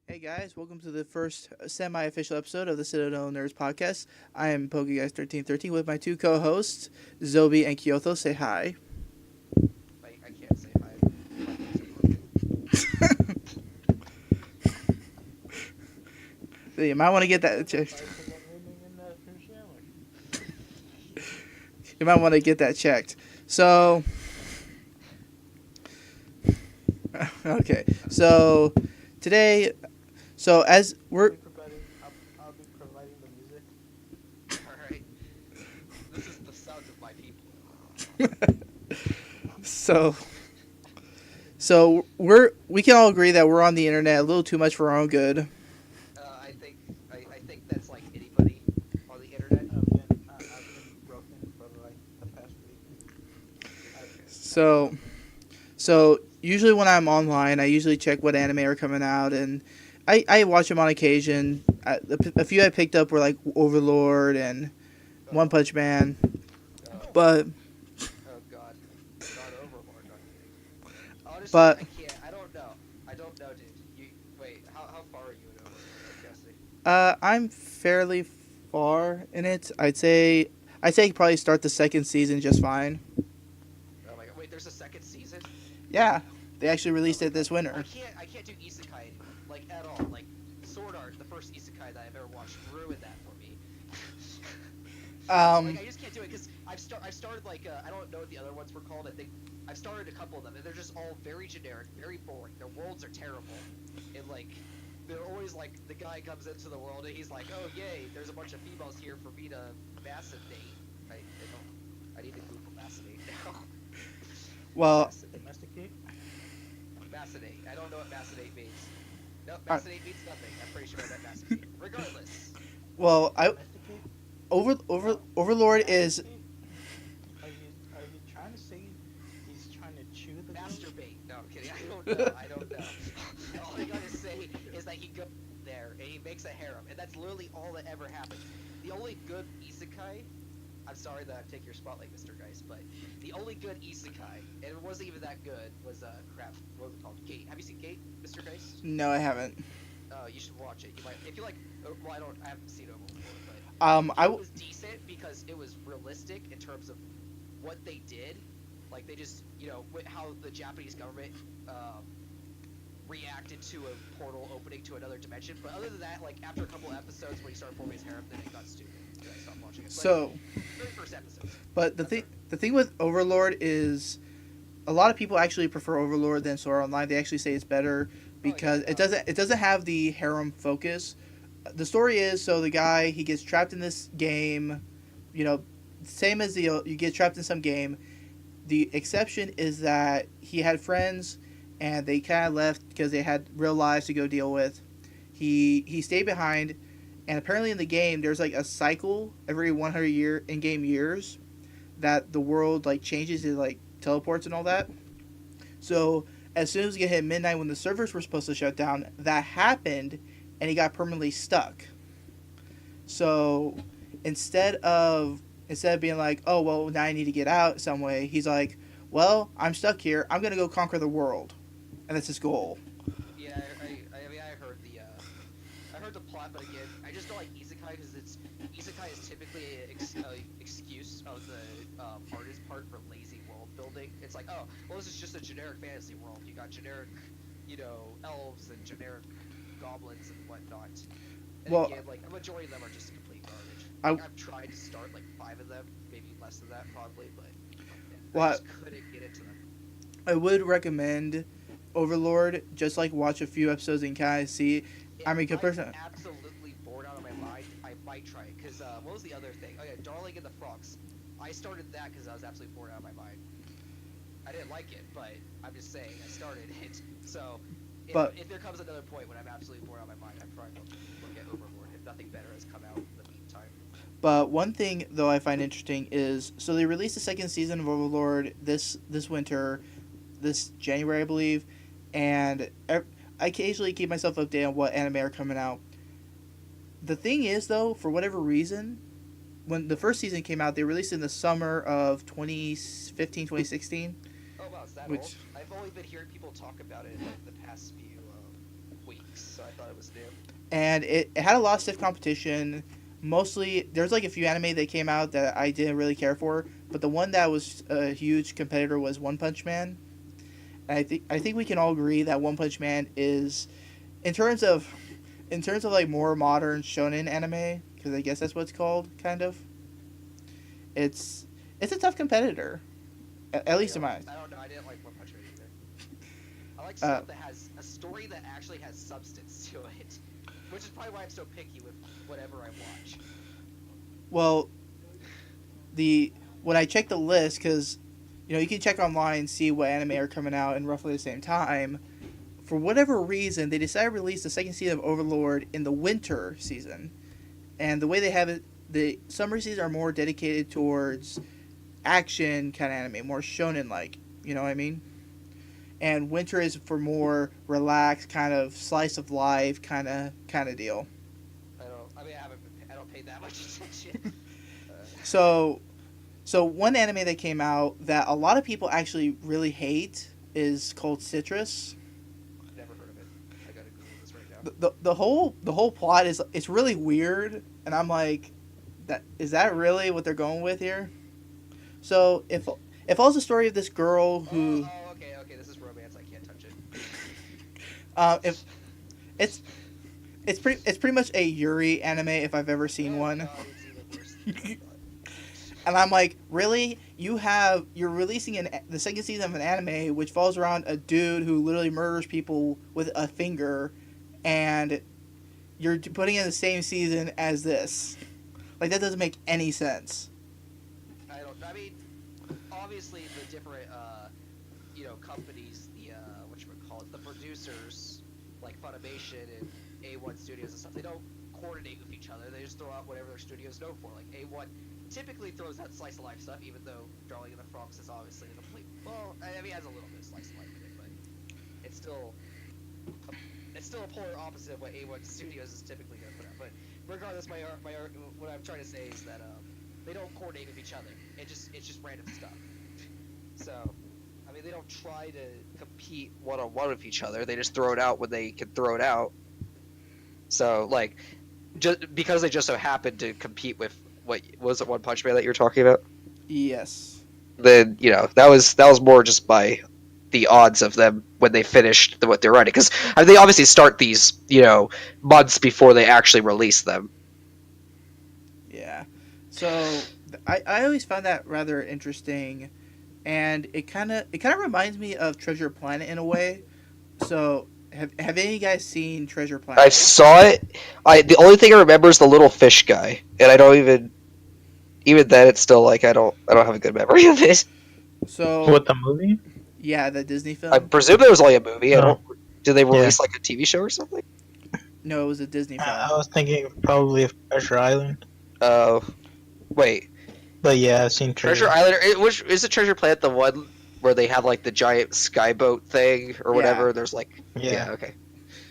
Hey guys, welcome to the first semi-official episode of the Citadel Nerds podcast. I am PokeGuys1313 with my two co-hosts, Zobi and Kyoto. Say hi. I can't say hi. My knees are broken. You might want to get that checked. You might want to get that checked. So, okay. So today, as we're I'll be providing the music. Alright. This is the sound of my people. so we can all agree that we're on the internet a little too much for our own good. I think that's like anybody on the internet. I've been broken for like the past week. So So usually when I'm online, I usually check what anime are coming out, and I watch them on occasion. A few I picked up were like Overlord and One Punch Man, Oh, but oh god. Not Overlord, not kidding. Honestly, but I can't. I don't know. I don't know, dude. Wait, how far are you in Overlord, Jesse? I'm fairly far in it. I'd say probably start the second season just fine. Oh my god. Wait, there's a second season? Yeah, they actually Oh released my it this god. winter. I can't do isekai like at all. Like Sword Art, the first isekai that I've ever watched, ruined that for me. Like Um, I just can't do it because I've started like I don't know what the other ones were called. I think I've started a couple of them and they're just all very generic, very boring. Their worlds are terrible, and like they're always like the guy comes into the world and he's like, oh yay, there's a bunch of females here for me to mascinate. I need to Google mascinate now. well, Domesticate. Mascinate. I don't know what mascinate means. No, I, mascinate means nothing. I'm pretty sure I meant mascinate. Regardless, well, I Domesticate. Overlord is Masticate? Are you trying to say he's trying to chew the gum? masturbate. No, I'm kidding. I don't know. I don't know. All I gotta say is that he goes there and he makes a harem, and that's literally all that ever happens. The only good isekai. I'm sorry that I take your spotlight, Mr. Geist, but the only good isekai, and it wasn't even that good, was crap. What was it called? Gate. Have you seen Gate, Mr. Geist? no, I haven't. You should watch it. You might, if you like. Well, I haven't seen it before, but I it was decent because it was realistic in terms of what they did. Like they just, how the Japanese government reacted to a portal opening to another dimension. But other than that, like after a couple episodes when he started forming his harem, then it got stupid. So I stopped watching it. But so very first episode. But the thing with Overlord is a lot of people actually prefer Overlord than Sword Art Online. They actually say it's better because it doesn't have the harem focus. The story is, so the guy, he gets trapped in this game, same as you get trapped in some game. The exception is that he had friends and they kind of left because they had real lives to go deal with. He stayed behind, and apparently in the game there's like a cycle every 100 in game years that the world like changes, it like teleports and all that. So as soon as we get hit midnight when the servers were supposed to shut down, that happened, and he got permanently stuck. So instead of being like, oh well, now I need to get out some way, he's like, well, I'm stuck here. I'm gonna go conquer the world, and that's his goal. Yeah, I mean, I heard the plot, but again, I just don't like isekai because isekai is typically an excuse of the hardest part for lazy world building. It's like, oh, well, this is just a generic fantasy world. You got generic, elves and generic goblins and whatnot. And Well, again, like a majority of them are just complete garbage. I Like I've tried to start like 5 of them, maybe less than that probably, but I well just couldn't get into them. I would recommend Overlord. Just like watch a few episodes and kind of see. If I mean, I'm comparison. absolutely bored out of my mind, I might try it. Cause what was the other thing? Oh yeah, Darling in the Franxx. I started that because I was absolutely bored out of my mind. I didn't like it, but I'm just saying I started it. So But if there comes another point when I'm absolutely bored out of my mind, I'm probably going to look at Overlord if nothing better has come out in the meantime. But one thing though I find interesting is, so they released the second season of Overlord this winter, this January I believe, and I occasionally keep myself updated on what anime are coming out. The thing is though, for whatever reason, when the first season came out, they released it in the summer of 2015, 2016, Oh wow, it's that old? which I've only been hearing people talk about it in like the past few weeks. So I thought it was new. and it had a lot of stiff competition. Mostly, there's like a few anime that came out that I didn't really care for, but the one that was a huge competitor was One Punch Man. And I think we can all agree that One Punch Man is, in terms of like more modern shonen anime, because I guess that's what it's called, kind of. It's a tough competitor, at least in my eyes. I don't know. I didn't like One Punch Man either. I like Uh, stuff that has a story that actually has substance to it, which is probably why I'm so picky with whatever I watch. Well, when I check the list, because you can check online and see what anime are coming out in roughly the same time. For whatever reason, they decided to release the second season of Overlord in the winter season, and the way they have it, the summer seasons are more dedicated towards action kind of anime, more shonen like. You know what I mean? And winter is for more relaxed, kind of slice of life kind of deal. I don't pay that much attention. So, one anime that came out that a lot of people actually really hate is called Citrus. Never heard of it. I gotta Google this right now. The whole plot is, it's really weird, and I'm like, is that really what they're going with here? So it follows the story of this girl who Okay. This is romance. I can't touch it. if it's pretty much a Yuri anime if I've ever seen one. God, it's even worse. And I'm like, really? You're releasing the second season of an anime which falls around a dude who literally murders people with a finger, and you're putting it in the same season as this. Like, that doesn't make any sense. I mean, obviously the different, companies, the producers, like Funimation and A1 Studios and stuff, they don't coordinate with each other. They just throw out whatever their studio's known for. Like A1 typically throws out slice of life stuff, even though Drawing in the Frogs is obviously the complete. Well, I mean, it has a little bit of slice of life in it, but it's still a polar opposite of what A1 Studios is typically going to put out. But regardless, what I'm trying to say is that they don't coordinate with each other. It's just random stuff. So, I mean, they don't try to compete one-on-one with each other. They just throw it out when they can throw it out. So, like, just because they just so happen to compete with what was it, One Punch Man that you were talking about? Yes. Then that was more just by the odds of them when they finished what they're writing, because they obviously start these months before they actually release them. Yeah. So I always found that rather interesting, and it kind of reminds me of Treasure Planet in a way. So have any of you guys seen Treasure Planet? I saw it. The only thing I remember is the little fish guy, and I don't even then it's still like I don't have a good memory of it. So What, the movie? yeah, the Disney film. I presume there was only a movie. No. Did they release like a TV show or something? No, it was a Disney film. I was thinking probably of Treasure Island. Oh, wait. But yeah, I've seen Treasure Island. Which is the Treasure Planet the one where they have like the giant skyboat thing or whatever? Yeah. There's like Yeah. okay.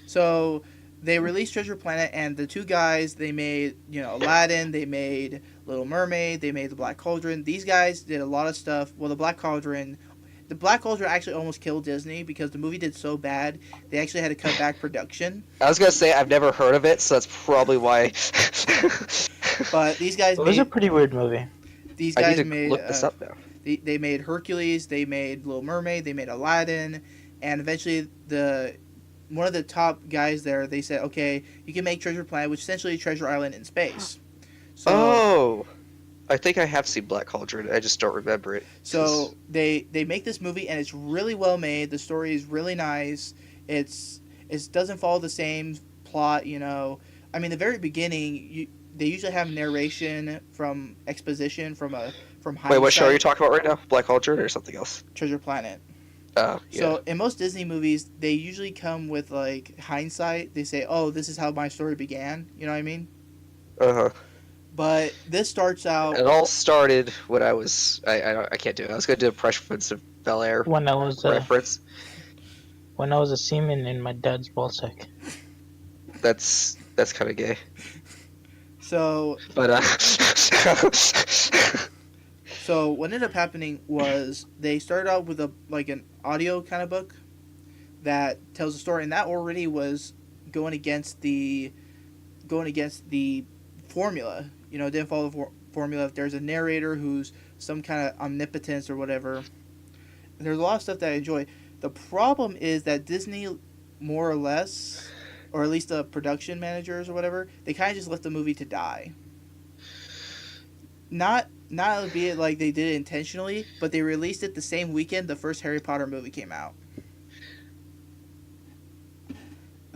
So they released Treasure Planet, and the two guys, they made Aladdin, they made Little Mermaid, they made the Black Cauldron. These guys did a lot of stuff. Well, the Black Cauldron actually almost killed Disney because the movie did so bad they actually had to cut back production. I was gonna say I've never heard of it, so that's probably why. But these guys It was a pretty weird movie. these I guys need to made look this up now. they made Hercules, they made Little Mermaid, they made Aladdin, and eventually one of the top guys there, they said, okay, you can make Treasure Planet, which is essentially Treasure Island in space. So, Oh, I think I have seen Black Cauldron. I just don't remember it. So they make this movie, and it's really well made. The story is really nice. It doesn't follow the same plot. I mean, the very beginning, they usually have narration from exposition from hindsight. Wait, what show are you talking about right now? Black Cauldron or something else? Treasure Planet. Oh, yeah. So in most Disney movies, they usually come with like hindsight. They say, "Oh, this is how my story began." You know what I mean? Uh-huh. But this starts out. It all started when I was I can't do it. I was gonna do a Fresh Prince of Bel-Air When I was reference. when I was a seaman in my dad's ballsack. That's kind of gay. So But So what ended up happening was they started out with an audio kind of book that tells a story, and that already was going against the formula. You know, it didn't follow the formula. If there's a narrator who's some kind of omnipotence or whatever, there's a lot of stuff that I enjoy. The problem is that Disney, more or less, or at least the production managers or whatever, they kind of just left the movie to die. Not be it like they did it intentionally, but they released it the same weekend the first Harry Potter movie came out.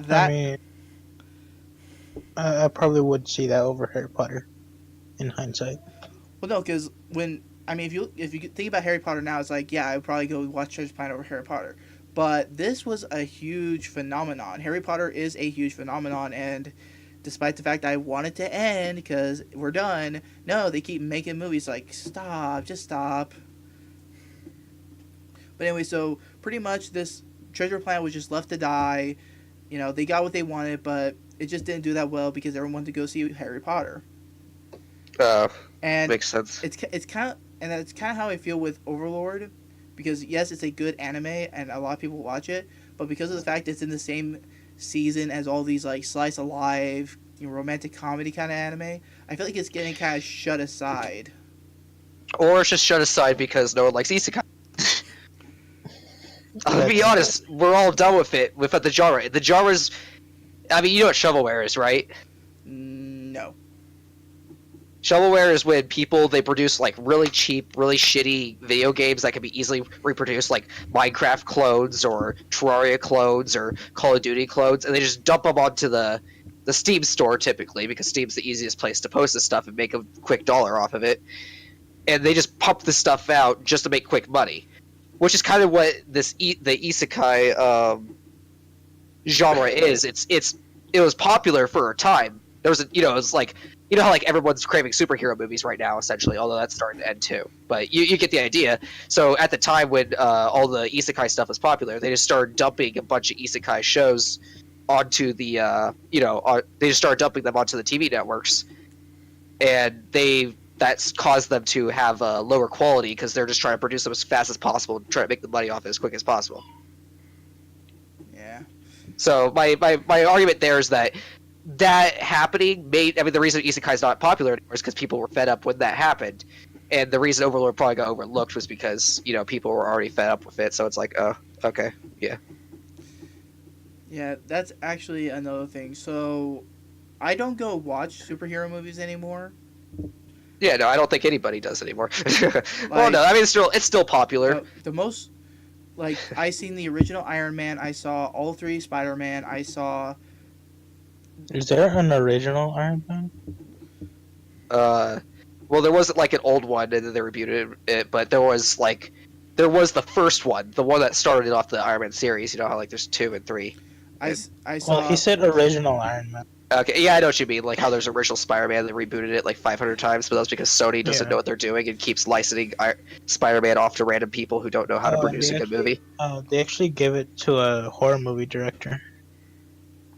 I mean, I probably would see that over Harry Potter, in hindsight. Well, no, because if you think about Harry Potter now, it's like, yeah, I would probably go watch Treasure Planet over Harry Potter. But this was a huge phenomenon. Harry Potter is a huge phenomenon, and despite the fact I want it to end because we're done, no, they keep making movies. Like, stop, just stop. But anyway, so pretty much this Treasure Planet was just left to die. You know, they got what they wanted, but it just didn't do that well because everyone wanted to go see Harry Potter. And makes sense. It's kind of how I feel with Overlord, because yes, it's a good anime and a lot of people watch it, but because of the fact it's in the same season as all these like slice of life, romantic comedy kind of anime, I feel like it's getting kind of shut aside. Or it's just shut aside because no one likes isekai. I'll be honest, we're all done with it, with the genre. The genre's, I mean, you know what shovelware is, right? No. Shovelware is when people, they produce like really cheap, really shitty video games that can be easily reproduced, like Minecraft clones or Terraria clones or Call of Duty clones, and they just dump them onto the Steam store typically, because Steam's the easiest place to post this stuff and make a quick dollar off of it. And they just pump this stuff out just to make quick money, which is kind of what the isekai genre is. It was popular for a time. There was it was like, you know how like everyone's craving superhero movies right now, essentially, although that's starting to end too. But you get the idea. So at the time when all the isekai stuff was popular, they just started dumping a bunch of isekai shows onto the they just started dumping them onto the TV networks, and that's caused them to have a lower quality because they're just trying to produce them as fast as possible and try to make the money off it as quick as possible. Yeah. So my argument there is that happening the reason isekai is not popular anymore is because people were fed up when that happened, and the reason Overlord probably got overlooked was because people were already fed up with it. So it's like, oh, okay, yeah. Yeah, that's actually another thing. So I don't go watch superhero movies anymore. Yeah, no, I don't think anybody does anymore. Well, no, I mean it's still popular. The most, like, I seen the original Iron Man. I saw all 3 Spider-Man. I saw. Is there an original Iron Man? Well, there wasn't like an old one, and then they rebooted it, but there was the first one, the one that started off the Iron Man series. You know how like there's 2 and 3. I saw. Well, he said original Iron Man. Okay, yeah, I know what you mean. Like how there's original Spider-Man, they rebooted it like 500 times, but that's because Sony doesn't know what they're doing and keeps licensing Spider-Man off to random people who don't know how to produce a good movie. They actually gave it to a horror movie director.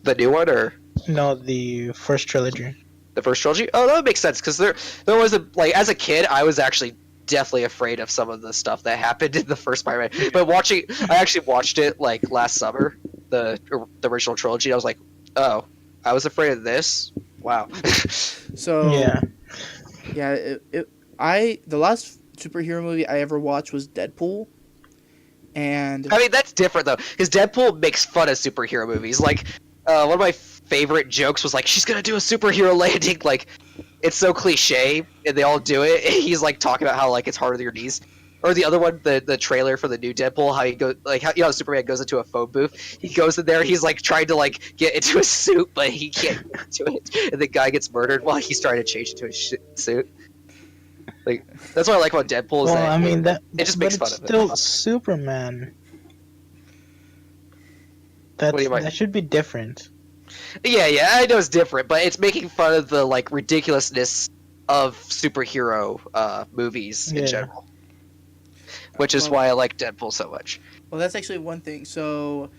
The new one, or no, the first trilogy. The first trilogy? Oh, that would make sense because there was as a kid, I was actually definitely afraid of some of the stuff that happened in the first Spider-Man. But I actually watched it like last summer, the original trilogy. I was like, oh, I was afraid of this. Wow. So yeah, the last superhero movie I ever watched was Deadpool, and I mean that's different though, because Deadpool makes fun of superhero movies. Like one of my favorite jokes was like, she's gonna do a superhero landing. Like it's so cliche, and they all do it. And he's like talking about how like it's harder than your knees. Or the other one, the trailer for the new Deadpool, how he goes, like how Superman goes into a phone booth. He goes in there, he's like trying to like get into a suit, but he can't get into it, and the guy gets murdered while he's trying to change into a suit. Like that's what I like about Deadpool. Is that it just makes fun of it. Still Superman. That should be different. Yeah, I know it's different, but it's making fun of the like ridiculousness of superhero movies in general. Which is why I like Deadpool so much. Well, that's actually one thing. So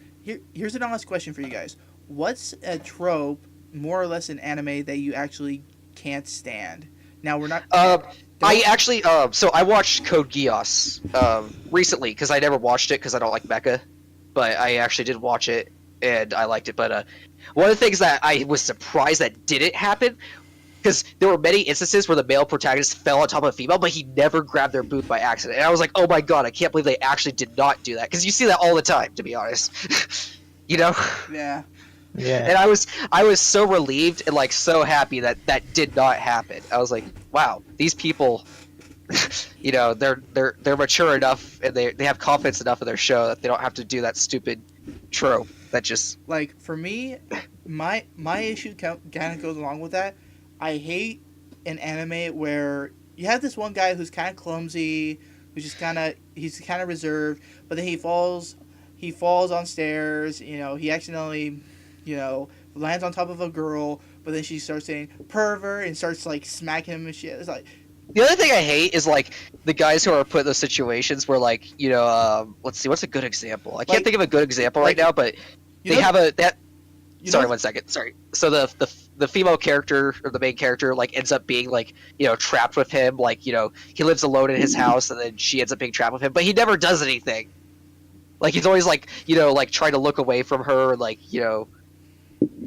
here's an honest question for you guys. What's a trope, more or less, in anime that you actually can't stand? Now, we're not... I actually... so I watched Code Geass recently, because I never watched it because I don't like mecha. But I actually did watch it. and I liked it. But one of the things that I was surprised that didn't happen, because there were many instances where the male protagonist fell on top of a female, but he never grabbed their boob by accident. And I was like, oh my god, I can't believe they actually did not do that. Because you see that all the time, to be honest. You know? Yeah. Yeah. And I was so relieved and like so happy that that did not happen. I was like, wow, these people, you know, they're mature enough and they have confidence enough in their show that they don't have to do that stupid trope that just Like for me, my issue kind of goes along with that. I hate an anime where you have this one guy who's kind of clumsy, who's just he's kind of reserved, but then he falls on stairs. You know, he accidentally, you know, lands on top of a girl, but then she starts saying pervert and starts like smacking him and shit. It's like, the other thing I hate is like the guys who are put in those situations where like, you know, let's see, what's a good example? I can't Like- think of a good example right like, now, but you they know- have that. you Sorry, know- 1 second. Sorry. So the female character or the main character like ends up being like, you know, trapped with him. Like, you know, he lives alone in his house, and then she ends up being trapped with him. But he never does anything. Like he's always like, you know, like trying to look away from her, and, like, you know,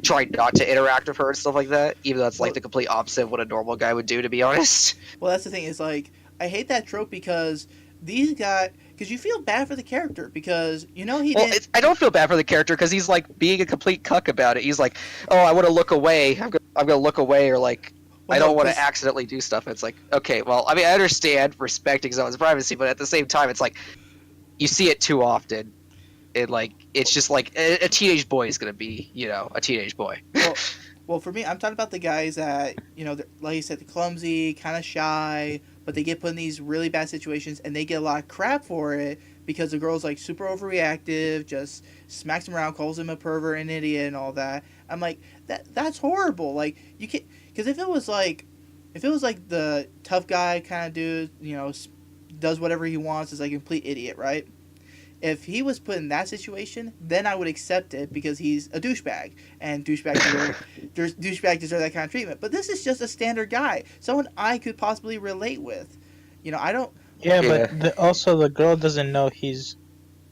trying not to interact with her and stuff like that. Even though that's like the complete opposite of what a normal guy would do, to be honest. well, that's the thing is like I hate that trope because because you feel bad for the character because you know he Well, didn't. I don't feel bad for the character because he's like being a complete cuck about it. He's like, oh, I want to look away. I'm gonna look away, or like. Well, I no, don't want to 'cause- accidentally do stuff. It's like, okay, well, I mean, I understand respecting someone's privacy, but at the same time, it's like you see it too often. It like it's just like a teenage boy is gonna be, you know, a teenage boy. Well, for me, I'm talking about the guys that, you know, like you said, they're clumsy, kind of shy, but they get put in these really bad situations and they get a lot of crap for it because the girl's like super overreactive, just smacks him around, calls him a pervert, an idiot, and all that. I'm like, that's horrible. Like you can't, because if it was like the tough guy kind of dude, you know, does whatever he wants, is like a complete idiot, right? If he was put in that situation, then I would accept it because he's a douchebag, and douchebags deserve that kind of treatment. But this is just a standard guy, someone I could possibly relate with. You know, I don't. Yeah, Yeah. but also the girl doesn't know he's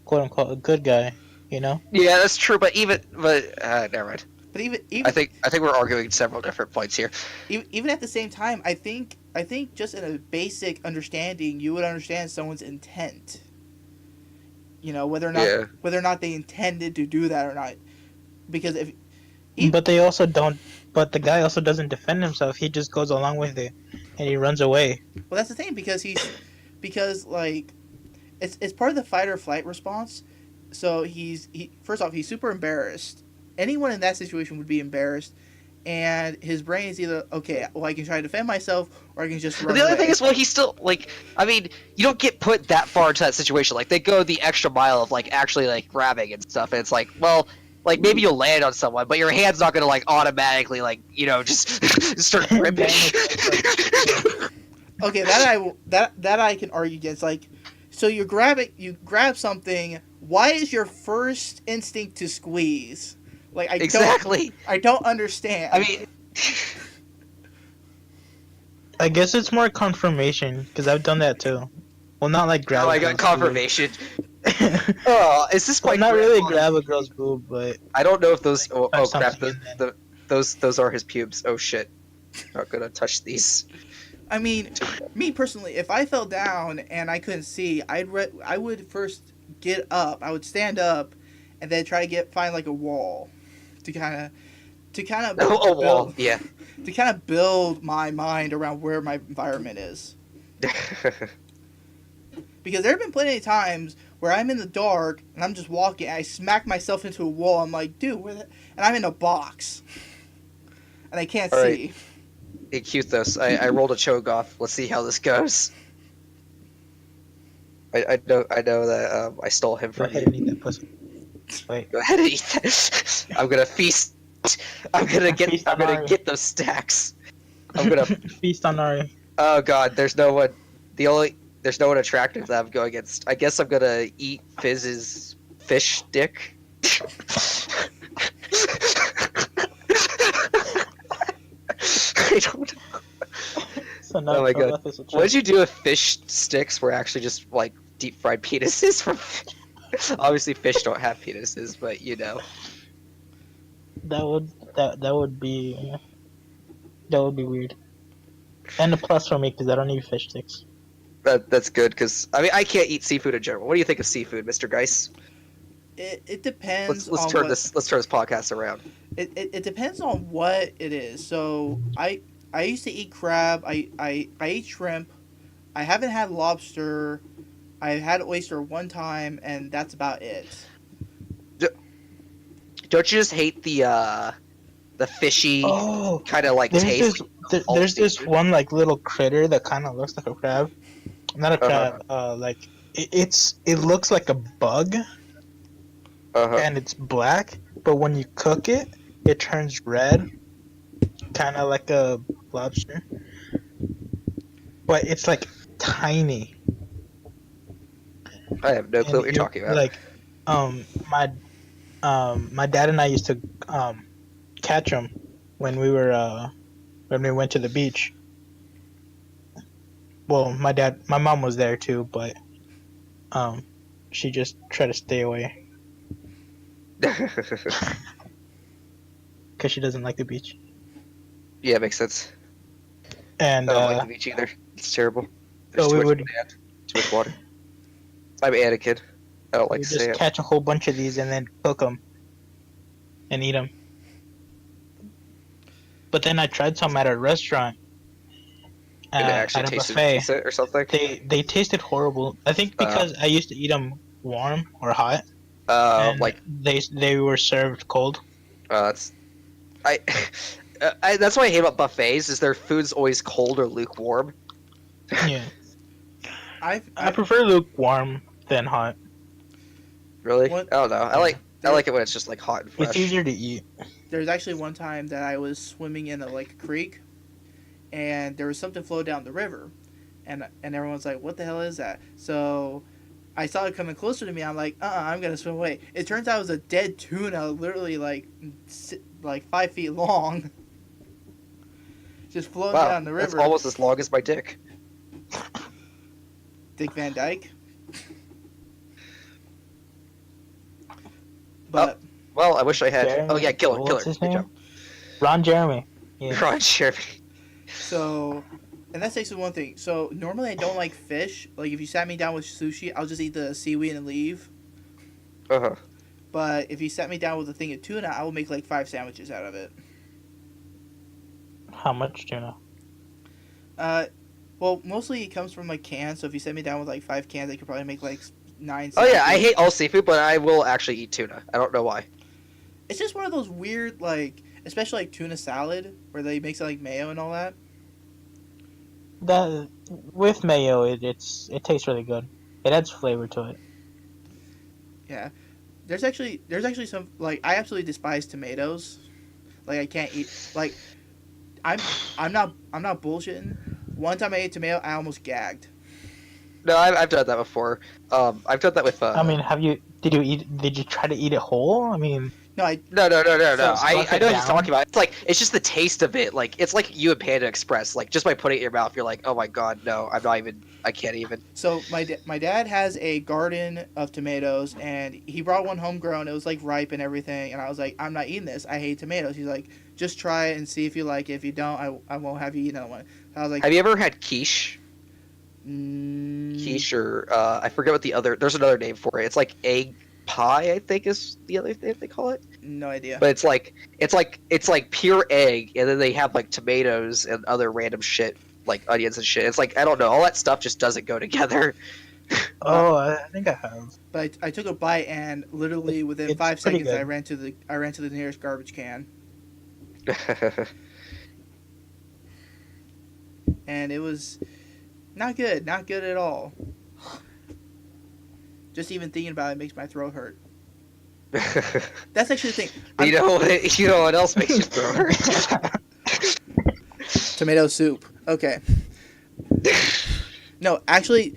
quote unquote a good guy. You know. Yeah, that's true. But never mind. But even I think we're arguing several different points here. even at the same time, I think just in a basic understanding, you would understand someone's intent. You know, whether or not they intended to do that or not, because if. But they also don't. But the guy also doesn't defend himself. He just goes along with it, and he runs away. Well, that's the thing because like, it's part of the fight or flight response. So first off, he's super embarrassed. Anyone in that situation would be embarrassed, and his brain is either okay, well, I can try to defend myself, or I can just run But the other away. thing is, well, he's still like, I mean, you don't get put that far into that situation. Like they go the extra mile of like actually like grabbing and stuff. And it's like, well. Like maybe you'll land on someone, but your hand's not gonna like automatically like, you know, just start gripping. Okay, that I can argue against. Like, so you grab something. Why is your first instinct to squeeze? Like Exactly. I don't understand. I mean, I guess it's more confirmation because I've done that too. Well, not like grab. oh, I a got girl's confirmation. boob. Oh, is this Well, my not really grandpa? grab a girl's boob, but I don't know if those. Oh, Touch crap! something in there. Those are his pubes. Oh shit! Not gonna touch these. I mean, me personally, if I fell down and I couldn't see, I would first get up. I would stand up, and then try to find like a wall, to kind of Oh, a wall. Yeah. to kind of build my mind around where my environment is. Because there have been plenty of times where I'm in the dark and I'm just walking, and I smack myself into a wall. I'm like, dude, and I'm in a box, and I can't All right. see. Hey, cute this. I rolled a chogoff. Let's see how this goes. I know that I stole him go from ahead you. and eat that pussy. Wait. Go ahead and eat that. I'm gonna feast. I'm gonna Feast on Ari. get those stacks. I'm gonna. Feast on Ari. Oh god, there's no one. There's no one attractive that I'm going against. I guess I'm gonna eat Fizz's fish dick. I don't know. So now Oh my God. Cho'Gath is a What did chick. you do if fish sticks were actually just like deep fried penises from? Obviously, fish don't have penises, but you know. That would be weird. And a plus for me because I don't eat fish sticks. That's good because I mean I can't eat seafood in general. What do you think of seafood, Mr. Geis? It depends Let's on turn what this podcast around. it depends on what it is. So I used to eat crab. I eat shrimp. I haven't had lobster. I had oyster one time, and that's about it. Don't you just hate the fishy Oh, kind of like there's taste? this Like, all there's this seafood? one like little critter that kind of looks like a crab. Not a Uh-huh. crab. Like it looks like a bug Uh-huh. and it's black, but when you cook it, it turns red, kind of like a lobster. But it's like tiny, I have no clue and what you're it talking about. like my dad and I used to catch them when we went to the beach. Well, my mom was there too, but um, she just tried to stay away because she doesn't like the beach. Yeah, makes sense. And I don't like the beach either. It's terrible. There's so too we much would sand, too much water. I'm Anakin. I don't like just sand. catch a whole bunch of these and then cook them and eat them. But then I tried some at a restaurant And it actually at a tasted buffet. decent or something. They tasted horrible. I think because I used to eat them warm or hot, and Like they were served cold. that's I, that's what I hate about buffets is their food's always cold or lukewarm. Yeah, I I prefer lukewarm than hot. Really? What- I don't know. I like it when it's just like hot and fresh. It's easier to eat. there's actually one time that I was swimming in a creek, and there was something floating down the river, and everyone's like, "What the hell is that?" So I saw it coming closer to me. I'm like, I'm gonna swim away. It turns out it was a dead tuna, literally like 5 feet long, just floating Wow, down the that's river. almost as long as my dick. Dick Van Dyke. But Well, I wish I had. Jeremy, Oh yeah, kill what's her. his Good name? job. Ron Jeremy. Yeah. Ron Jeremy. so, and that's actually one thing. So normally I don't like fish. Like if you sat me down with sushi, I'll just eat the seaweed and leave. Uh-huh. But if you sat me down with a thing of tuna, I will make like 5 sandwiches out of it. How much tuna? Well, mostly it comes from like cans. So if you set me down with like 5 cans, I could probably make like 9. Oh yeah, I sandwiches. hate all seafood, but I will actually eat tuna. I don't know why. It's just one of those weird like, especially like tuna salad where they mix it like mayo and all that. That with mayo, it tastes really good. It adds flavor to it. Yeah, there's actually some like I absolutely despise tomatoes. Like I can't eat like I'm not bullshitting. One time I ate tomato, I almost gagged. No, I've done that before. I've done that with. I mean, did you try to eat it whole? I mean, No, I No. So I stuff know it what he's down? talking about. It's just the taste of it. Like it's like you and Panda Express. Like just by putting it in your mouth, you're like, oh my god, no, I'm not even. I can't even. so my dad has a garden of tomatoes and he brought one homegrown. It was like ripe and everything, and I was like, I'm not eating this. I hate tomatoes. He's like, just try it and see if you like it. If you don't, I won't have you eat another one. I was like, Have you ever had quiche? mm, Quiche or I forget what the other. There's another name for it. It's like egg pie, I think is the other name they call it. no idea. But it's like pure egg, and then they have like tomatoes and other random shit like onions and shit. It's like I don't know, all that stuff just doesn't go together. I think I have. But I took a bite and literally within It's 5 pretty seconds I good. ran to the nearest garbage can, and it was not good at all. Just even thinking about it makes my throat hurt. That's actually the thing. You know what else makes you throw hurt? Tomato soup. Okay. No, actually,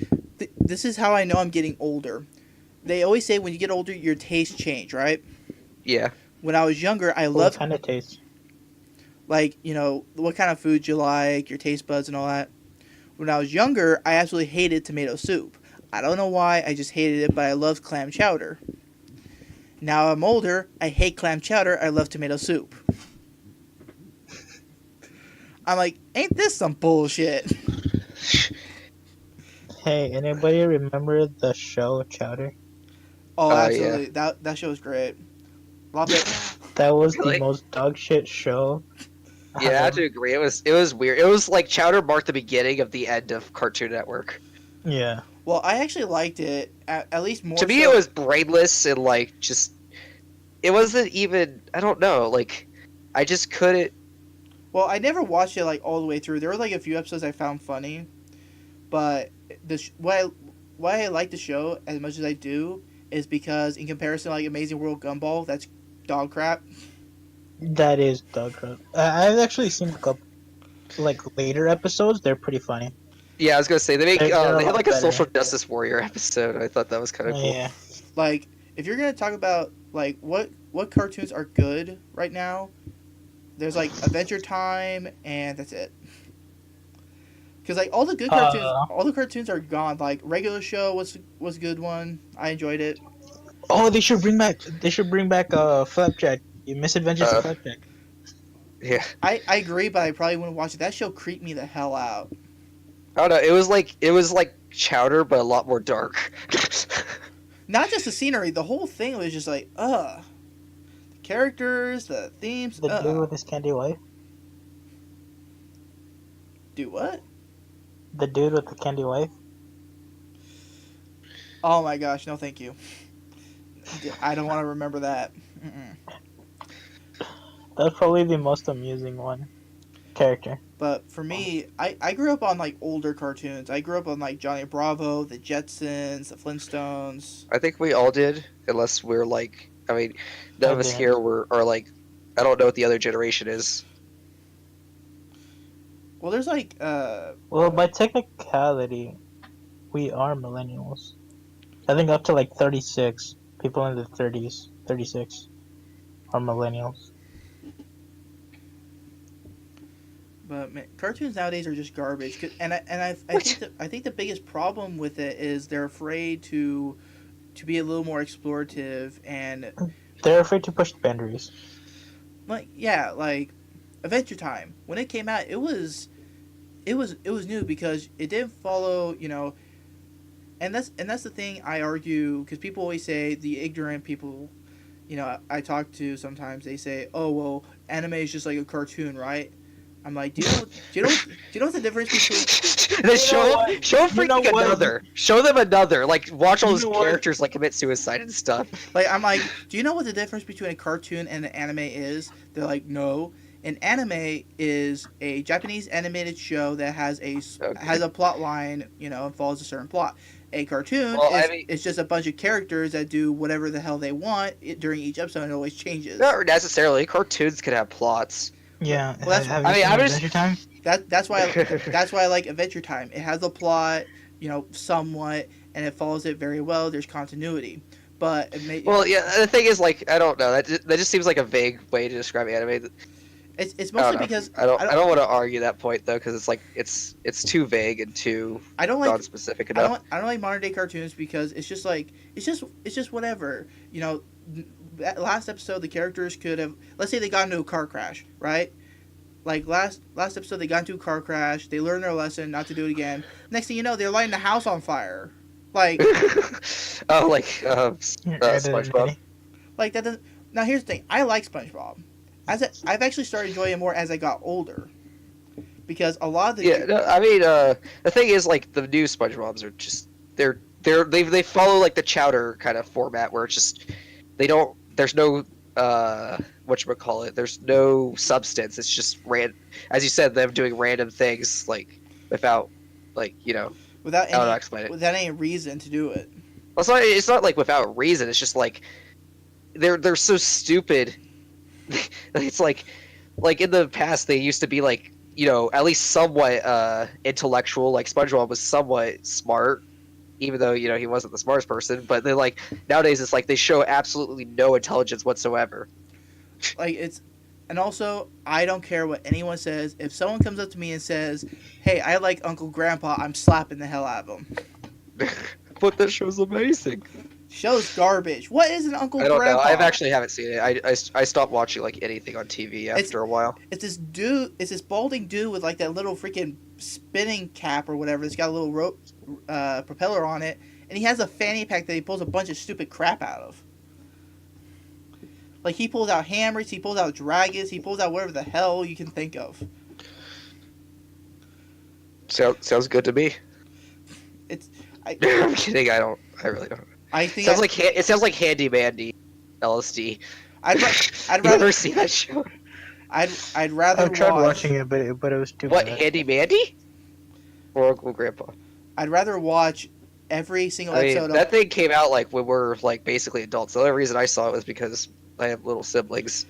this is how I know I'm getting older. They always say when you get older, your tastes change, right? Yeah. When I was younger, I What loved, kind of taste? like, what kind of food you like, your taste buds and all that. When I was younger, I absolutely hated tomato soup. I don't know why, I just hated it, but I loved clam chowder. Now I'm older. I hate clam chowder. I love tomato soup. I'm like, ain't this some bullshit? Hey, anybody remember the show Chowder? Oh, Oh yeah. absolutely. That show was great. Love it. That was the Really? most dog shit show. Yeah, I have to agree. It was weird. It was like Chowder marked the beginning of the end of Cartoon Network. Yeah. Well, I actually liked it at least more To me, so. it was brainless and like just. It wasn't even. I don't know. Like, I just couldn't. Well, I never watched it like all the way through. There were like a few episodes I found funny, but why I like the show as much as I do is because in comparison to like Amazing World Gumball, that's dog crap. That is dog crap. I've actually seen a couple, like, later episodes. They're pretty funny. Yeah, I was gonna say They're a they had lot like a social better. justice warrior episode. I thought that was kind of cool. Yeah. Like if you're gonna talk about like what cartoons are good right now, there's like Adventure Time and that's it. Because like all the cartoons are gone. Like Regular Show was a good one. I enjoyed it. Oh, they should bring back. They should bring back Flapjack. Misadventures of Uh, Flapjack. yeah. I agree, but I probably wouldn't watch it. That show creeped me the hell out. I don't know. It was like Chowder, but a lot more dark. Not just the scenery, the whole thing was just like, ugh. The characters, the themes, The dude with his candy wife. Do what? The dude with the candy wife. Oh my gosh, no thank you. I don't want to remember that. Mm-mm. That's probably the most amusing one. Character. But for me, I grew up on like older cartoons. I grew up on like Johnny Bravo, the Jetsons, the Flintstones. I think we all did, unless we're like. I mean, none I of us didn't. here are like. I don't know what the other generation is. Well, there's like Well, by technicality, we are millennials. I think up to like 36 people in the 30s, 36 are millennials. but man, cartoons nowadays are just garbage. I think the biggest problem with it is they're afraid to be a little more explorative and They're afraid to push the boundaries. like Adventure Time when it came out, it was new because it didn't follow, and that's the thing I argue because people always say the ignorant people, I talk to sometimes they say, oh well, anime is just like a cartoon, right? I'm like, do you know what the difference between Then show You know freaking what? another. Show them another. Like watch all You those know what? characters like commit suicide and stuff. like I'm like, do you know what the difference between a cartoon and an anime is? They're like, no. An anime is a Japanese animated show that has Okay. a plot line, and follows a certain plot. A cartoon Well, is I mean, it's just a bunch of characters that do whatever the hell they want during each episode, and it always changes. not necessarily. Cartoons could have plots. Yeah. Well, that's- have I you mean, seen I'm just- Adventure Time? That's why I like Adventure Time. It has a plot, somewhat, and it follows it very well. There's continuity, but Well, yeah. The thing is, like, I don't know. That just seems like a vague way to describe anime. it's I don't mostly know. because I don't want to argue that point though, because it's like it's too vague and too I don't like non-specific enough. I don't like modern day cartoons because it's just like it's just whatever. That last episode the characters could have, let's say they got into a car crash, right? Like last episode they got into a car crash, they learned their lesson not to do it again. Next thing you know, they're lighting the house on fire. Like Oh, like SpongeBob. like that doesn't. Now here's the thing. I like SpongeBob. I've actually started enjoying it more as I got older. Because a lot of the Yeah, no, I mean, the thing is, like, the new SpongeBob's are just they follow like the Chowder kind of format where it's just they don't. There's no whatchamacallit, there's no substance. It's just as you said, them doing random things like without like without I don't know how to any explain it. without any reason to do it. Well, it's not like without reason. It's just like they're so stupid. It's like in the past they used to be like at least somewhat intellectual. Like SpongeBob was somewhat smart, even though he wasn't the smartest person. But then like nowadays it's like they show absolutely no intelligence whatsoever. Like and also I don't care what anyone says. If someone comes up to me and says, "Hey, I like Uncle Grandpa," I'm slapping the hell out of them. But that show's amazing. Show's garbage. What is an Uncle I don't know. Grandpa? I actually haven't seen it. I stopped watching like anything on TV after a while. It's this dude. It's this balding dude with like that little freaking spinning cap or whatever. It's got a little rope propeller on it, and he has a fanny pack that he pulls a bunch of stupid crap out of. Like he pulls out hammers, he pulls out dragons, he pulls out whatever the hell you can think of. Sounds good to me. I'm kidding. I really don't. I think It sounds like Handy Mandy, LSD. I'd You rather ever see that show? I'd rather I've tried watch, watching it, but it was too What, bad. Handy Mandy? Or Uncle Grandpa? I'd rather watch every single I mean, episode that of thing came out like when we're like basically adults. The only reason I saw it was because I have little siblings.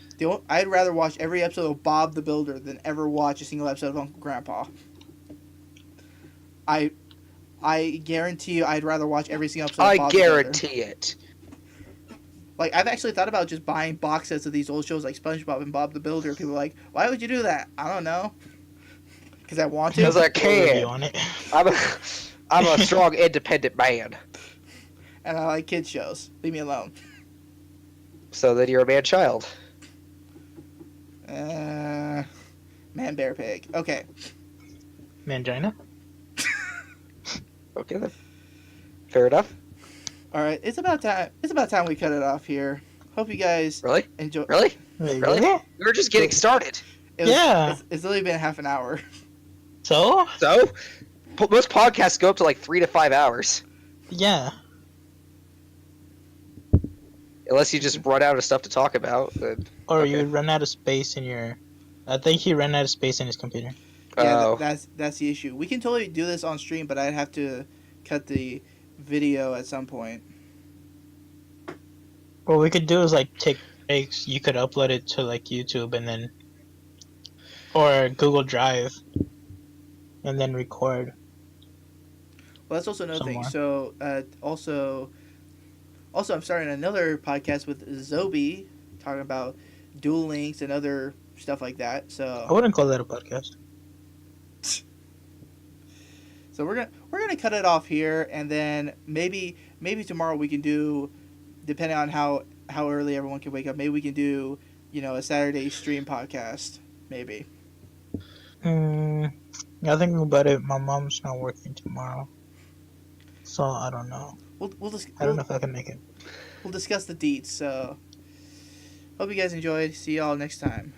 I'd rather watch every episode of Bob the Builder than ever watch a single episode of Uncle Grandpa. I guarantee you I'd rather watch every single episode of Bob I the Builder. guarantee it. Like, I've actually thought about just buying box sets of these old shows like SpongeBob and Bob the Builder. People are like, why would you do that? I don't know. Because I want to. Because I Review can. on it. I'm a strong, independent man. And I like kids shows. Leave me alone. So then you're a man child. Man, bear, pig. Okay. Mangina? Okay then. Fair enough. All right. It's about time. It's about time we cut it off here. Hope you guys Really? enjoy. Really? Wait, Really? We were just getting started. Yeah. It's literally been half an hour. So? So, most podcasts go up to like 3 to 5 hours. Yeah. Unless you just run out of stuff to talk about. Then, Or okay. you run out of space in your... I think he ran out of space in his computer. Yeah, Oh. that's the issue. We can totally do this on stream, but I'd have to cut the video at some point. What we could do is like take breaks. You could upload it to like YouTube and then... Or Google Drive. And then record. Well, that's also another thing. Somewhere. So, also, I'm starting another podcast with Zobi, talking about Duel Links and other stuff like that. I So, wouldn't call that a podcast. we're gonna cut it off here, and then maybe tomorrow we can do, depending on how early everyone can wake up. Maybe we can do, a Saturday stream podcast. Maybe. I think about it. My mom's not working tomorrow. So, I don't know. I don't know if I can make it. We'll discuss the deets. So, hope you guys enjoyed. See y'all next time.